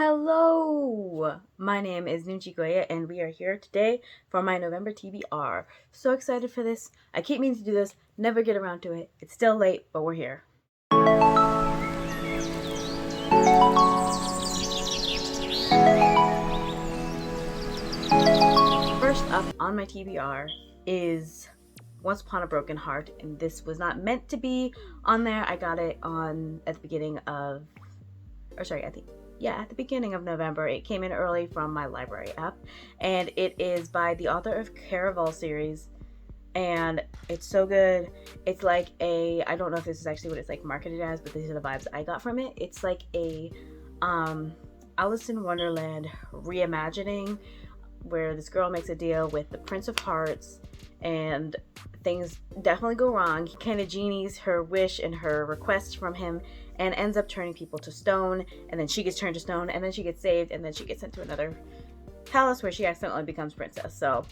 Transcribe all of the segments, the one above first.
Hello! My name is Nunchi Goya and we are here today for my November TBR. So excited for this. I keep meaning to do this, never get around to it. It's still late, but we're here. First up on my TBR is Once Upon a Broken Heart, and this was not meant to be on there. I got it at the beginning of November. It came in early from my library app, and it is by the author of Caraval series, and it's so good. It's like I don't know if this is actually what it's like marketed as, but these are the vibes I got from it. It's like a Alice in Wonderland reimagining, where this girl makes a deal with the Prince of Hearts, and things definitely go wrong. He kind of genies her wish and her request from him and ends up turning people to stone, and then she gets turned to stone, and then she gets saved, and then she gets sent to another palace where she accidentally becomes princess. So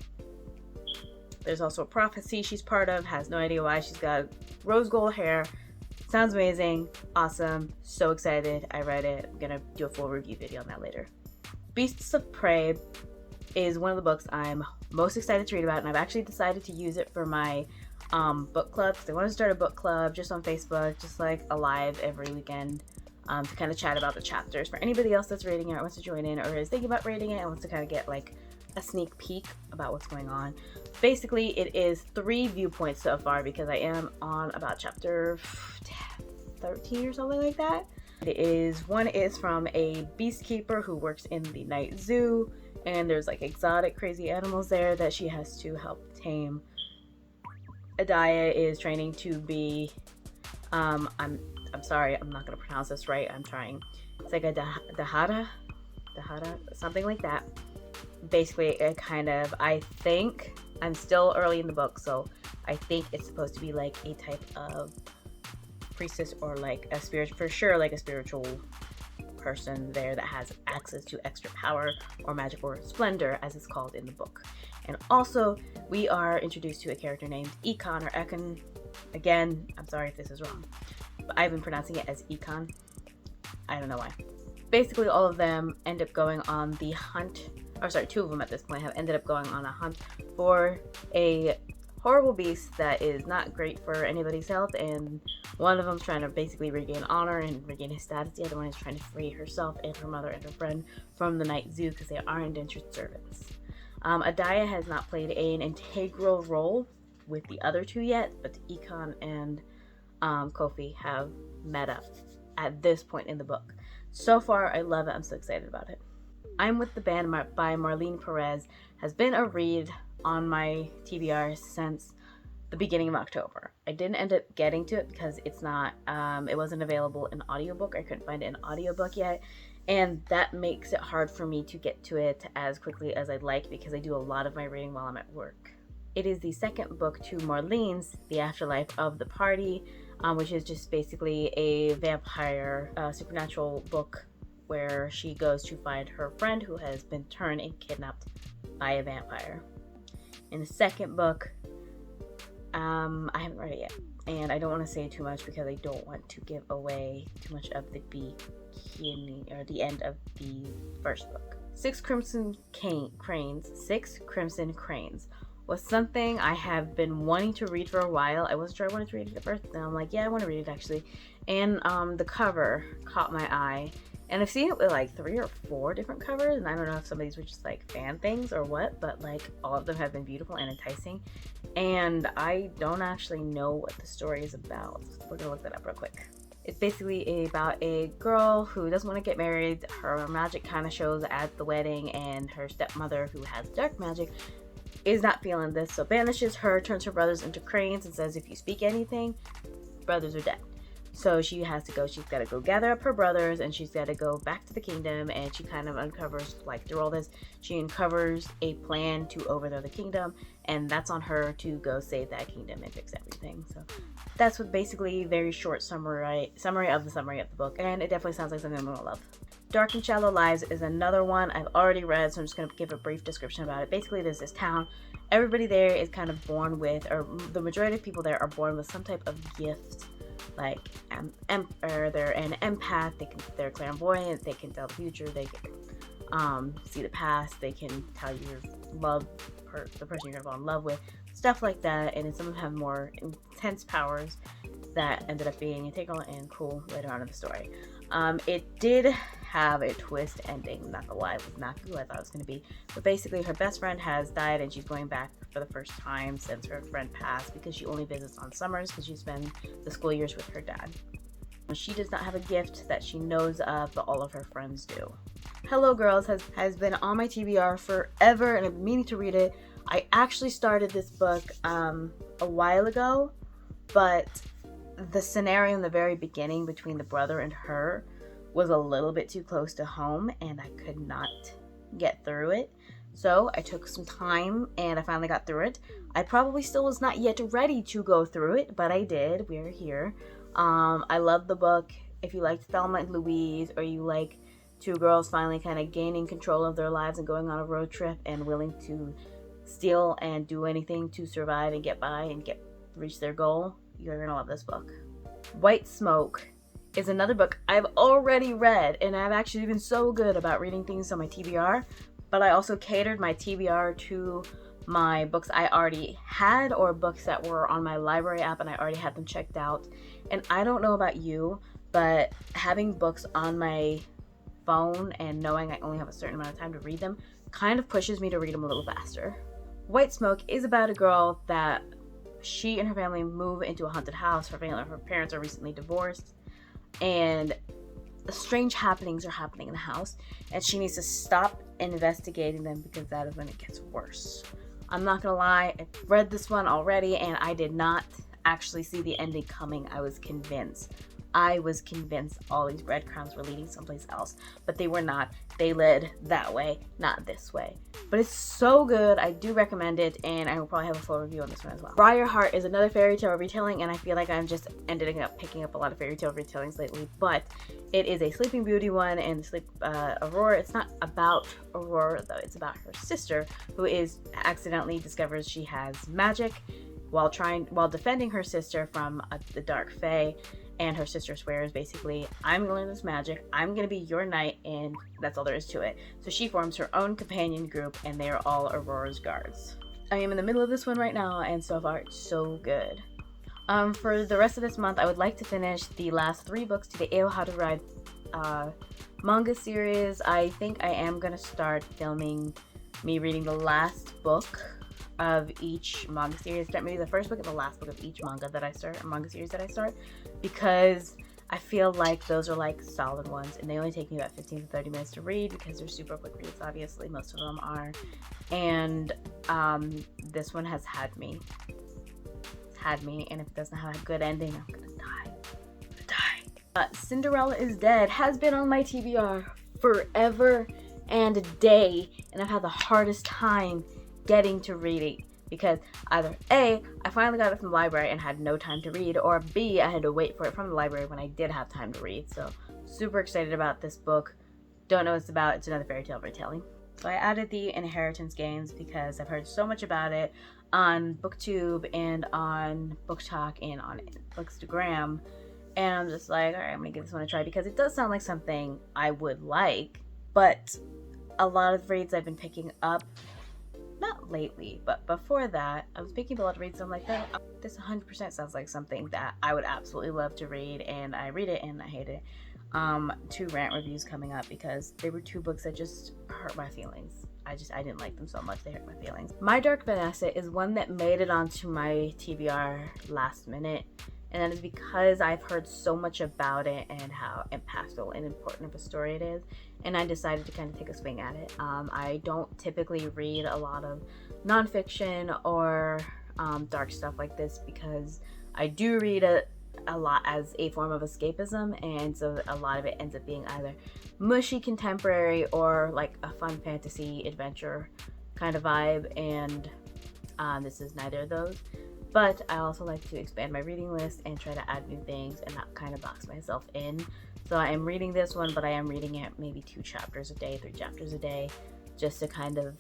there's also a prophecy she's part of, has no idea why. She's got rose gold hair. Sounds amazing, awesome, so excited. I read it. I'm gonna do a full review video on that later. Beasts of Prey is one of the books I'm most excited to read about, and I've actually decided to use it for my book club, because I want to start a book club just on Facebook, just like a live every weekend, to kind of chat about the chapters for anybody else that's reading it or wants to join in or is thinking about reading it and wants to kind of get like a sneak peek about what's going on. Basically, it is 3 viewpoints so far, because I am on about chapter 13 or something like that. One is from a beast keeper who works in the night zoo, and there's like exotic crazy animals there that she has to help tame. Adaya is training to be I'm sorry, I'm not gonna pronounce this right. I'm trying. It's like a Dahada, something like that. Basically, I think I'm still early in the book, so I think it's supposed to be like a type of priestess, or like a spirit, for sure, like a spiritual person there that has access to extra power or magic or splendor, as it's called in the book. And also, we are introduced to a character named Econ, or Ekon. Again, I'm sorry if this is wrong, but I've been pronouncing it as Econ. I don't know why. Basically, all of them end up going on the hunt, or sorry, 2 of them at this point have ended up going on a hunt for a horrible beast that is not great for anybody's health, and one of them's trying to basically regain honor and regain his status. The other one is trying to free herself and her mother and her friend from the night zoo, because they are indentured servants. Adaya has not played an integral role with the other 2 yet, but Econ and Kofi have met up at this point in the book. So far, I love it. I'm so excited about it. I'm With the Band by Marlene Perez has been a read on my TBR since the beginning of October. I didn't end up getting to it because it's not, it wasn't available in audiobook. I couldn't find it in audiobook yet, and that makes it hard for me to get to it as quickly as I'd like, because I do a lot of my reading while I'm at work. It is the second book to Marlene's The Afterlife of the Party, which is just basically a vampire supernatural book where she goes to find her friend who has been turned and kidnapped by a vampire. In the second book, I haven't read it yet, and I don't want to say too much because I don't want to give away too much of the beginning or the end of the first book. Six Crimson Cranes was something I have been wanting to read for a while. I wasn't sure I wanted to read it at first, and I'm like, yeah, I want to read it actually. And the cover caught my eye. And I've seen it with like 3 or 4 different covers, and I don't know if some of these were just like fan things or what, but like all of them have been beautiful and enticing. And I don't actually know what the story is about. We're gonna look that up real quick. It's basically about a girl who doesn't want to get married. Her magic kind of shows at the wedding, and her stepmother, who has dark magic, is not feeling this, so banishes her, turns her brothers into cranes, and says if you speak anything, brothers are dead. So she's got to go gather up her brothers, and she's got to go back to the kingdom, and she kind of uncovers, like Dural does, she uncovers a plan to overthrow the kingdom, and that's on her to go save that kingdom and fix everything. So that's what basically very short summary of the book, and it definitely sounds like something I'm gonna love. Dark and Shallow Lives is another one I've already read, so I'm just gonna give a brief description about it. Basically, there's this town. Everybody there is kind of born with, or the majority of people there are born with some type of gift like or they're an empath, they're clairvoyant, they can tell the future, they can see the past, they can tell you the person you're gonna fall in love with, stuff like that. And then some of them have more intense powers that ended up being integral and cool later on in the story. It did have a twist ending, not gonna lie, it was not who I thought it was gonna be. But basically her best friend has died and she's going back for the first time since her friend passed, because she only visits on summers because she spends the school years with her dad. She does not have a gift that she knows of, but all of her friends do. Hello Girls has been on my TBR forever and I've been meaning to read it. I actually started this book a while ago, but the scenario in the very beginning between the brother and her was a little bit too close to home and I could not get through it. So I took some time and I finally got through it. I probably still was not yet ready to go through it, but I did. We're here. I love the book. If you liked Thelma and Louise, or you like two girls finally kind of gaining control of their lives and going on a road trip and willing to steal and do anything to survive and get by and reach their goal, you're gonna love this book. White Smoke is another book I've already read, and I've actually been so good about reading things on my TBR, but I also catered my TBR to my books I already had, or books that were on my library app and I already had them checked out. And I don't know about you, but having books on my phone and knowing I only have a certain amount of time to read them kind of pushes me to read them a little faster. White Smoke is about a girl that she and her family move into a haunted house. Her parents are recently divorced, and strange happenings are happening in the house, and she needs to stop investigating them because that is when it gets worse. I'm not gonna lie, I read this one already and I did not actually see the ending coming. I was convinced all these breadcrumbs were leading someplace else, but they were not. They led that way, not this way. But it's so good. I do recommend it, and I will probably have a full review on this one as well. Briarheart is another fairy tale retelling, and I feel like I'm just ended up picking up a lot of fairy tale retellings lately, but it is a Sleeping Beauty one, and Aurora, it's not about Aurora though, it's about her sister, who accidentally discovers she has magic while defending her sister from the dark fae. And her sister swears, basically, I'm gonna learn this magic, I'm gonna be your knight, and that's all there is to it. So she forms her own companion group, and they are all Aurora's guards. I am in the middle of this one right now, and so far it's so good. For the rest of this month, I would like to finish the last 3 books to the Eo How to Ride manga series. I think I am gonna start filming me reading the last book of each manga series, maybe the first book and the last book of each manga series that I start, because I feel like those are like solid ones, and they only take me about 15 to 30 minutes to read because they're super quick reads, obviously most of them are. And this one has had me, and if it doesn't have a good ending, I'm gonna die. Cinderella is Dead has been on my TBR forever and a day, and I've had the hardest time getting to read it because either A, I finally got it from the library and had no time to read, or B, I had to wait for it from the library when I did have time to read. So super excited about this book. Don't know what it's about. It's another fairy tale retelling. So I added the Inheritance games because I've heard so much about it on BookTube and on BookTok and on Bookstagram, and I'm just like, alright, I'm gonna give this one a try because it does sound like something I would like. But a lot of reads I've been picking up, not lately, but before that, I was picking up a lot of reads, so I'm like, this 100% sounds like something that I would absolutely love to read, and I read it and I hate it. 2 rant reviews coming up because they were 2 books that just hurt my feelings. I didn't like them so much, they hurt my feelings. My Dark Vanessa is one that made it onto my TBR last minute, and that is because I've heard so much about it and how impactful and important of a story it is, and I decided to kind of take a swing at it. I don't typically read a lot of nonfiction or dark stuff like this because I do read a lot as a form of escapism, and so a lot of it ends up being either mushy contemporary or like a fun fantasy adventure kind of vibe, and this is neither of those. But I also like to expand my reading list and try to add new things and not kind of box myself in. So I am reading this one, but I am reading it maybe 2 chapters a day, 3 chapters a day, just to kind of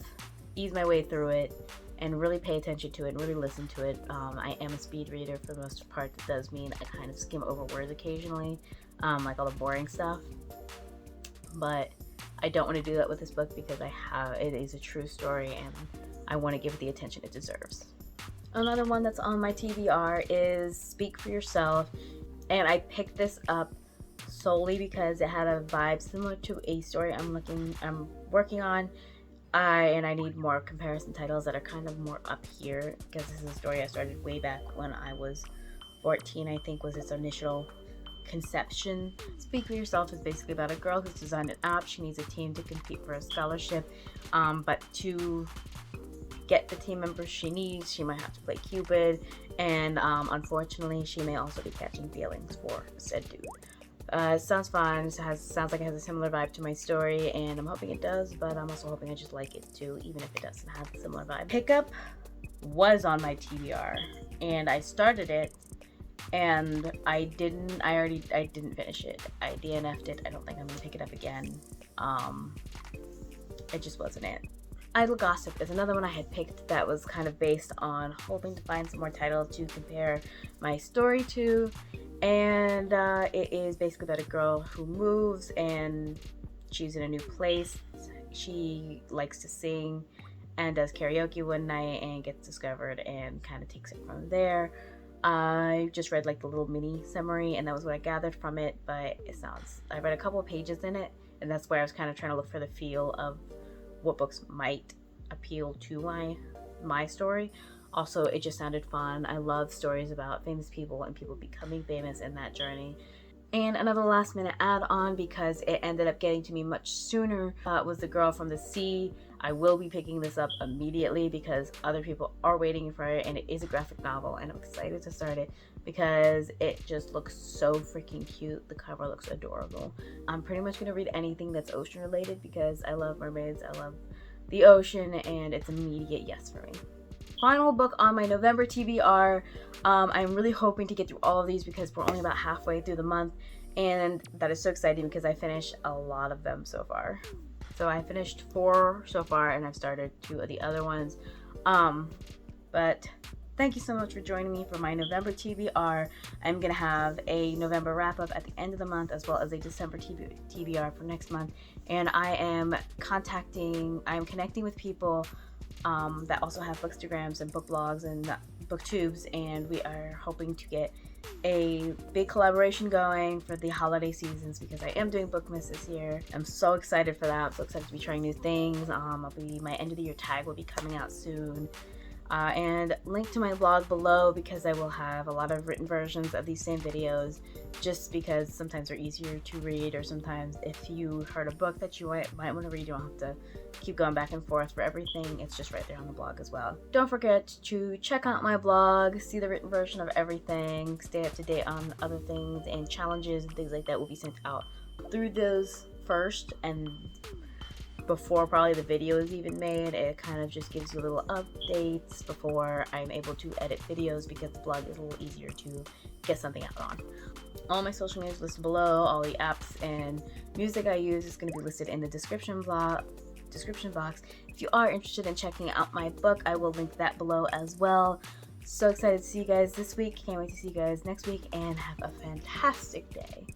ease my way through it and really pay attention to it and really listen to it. I am a speed reader for the most part. That does mean I kind of skim over words occasionally, like all the boring stuff. But I don't want to do that with this book because it is a true story and I want to give it the attention it deserves. Another one that's on my TBR is Speak for Yourself, and I picked this up solely because it had a vibe similar to a story I'm working on. And I need more comparison titles that are kind of more up here, because this is a story I started way back when I was 14, I think was its initial conception. Speak for Yourself is basically about a girl who's designed an app. She needs a team to compete for a scholarship, but to get the team members she needs, she might have to play Cupid, and unfortunately she may also be catching feelings for said dude. It sounds fun. Sounds like it has a similar vibe to my story, and I'm hoping it does, but I'm also hoping I just like it too, even if it doesn't have a similar vibe. Pickup was on my TBR, and I started it, and I didn't finish it. I DNF'd it. I don't think I'm gonna pick it up again. It just wasn't it. Idle Gossip is another one I had picked that was kind of based on hoping to find some more titles to compare my story to. And it is basically about a girl who moves and she's in a new place. She likes to sing and does karaoke one night and gets discovered and kind of takes it from there. I just read like the little mini summary and that was what I gathered from it, but I read a couple of pages in it, and that's where I was kind of trying to look for the feel of what books might appeal to my story. Also, it just sounded fun. I love stories about famous people and people becoming famous in that journey. And another last minute add-on, because it ended up getting to me much sooner, was The Girl from the Sea. I will be picking this up immediately because other people are waiting for it, and it is a graphic novel, and I'm excited to start it because it just looks so freaking cute. The cover looks adorable. I'm pretty much going to read anything that's ocean related because I love mermaids, I love the ocean, and it's an immediate yes for me. Final book on my November TBR. I'm really hoping to get through all of these because we're only about halfway through the month, and that is so exciting because I finished a lot of them so far. So I finished 4 so far, and I've started 2 of the other ones. But thank you so much for joining me for my November TBR. I'm gonna have a November wrap up at the end of the month, as well as a December TBR for next month. And I am connecting with people that also have bookstagrams and book blogs and booktubes, and we are hoping to get a big collaboration going for the holiday seasons because I am doing Bookmas this year. I'm so excited for that. I'm so excited to be trying new things. My end of the year tag will be coming out soon. And link to my blog below because I will have a lot of written versions of these same videos, just because sometimes they're easier to read, or sometimes if you heard a book that you might want to read, you don't have to keep going back and forth for everything. It's just right there on the blog as well. Don't forget to check out my blog, see the written version of everything, stay up to date on other things and challenges and things like that will be sent out through those first, and before probably the video is even made. It kind of just gives you little updates before I'm able to edit videos because the blog is a little easier to get something out on. All my social media is listed below. All the apps and music I use is going to be listed in the description box. If you are interested in checking out my book, I will link that below as well. So excited to see you guys this week. Can't wait to see you guys next week, and have a fantastic day.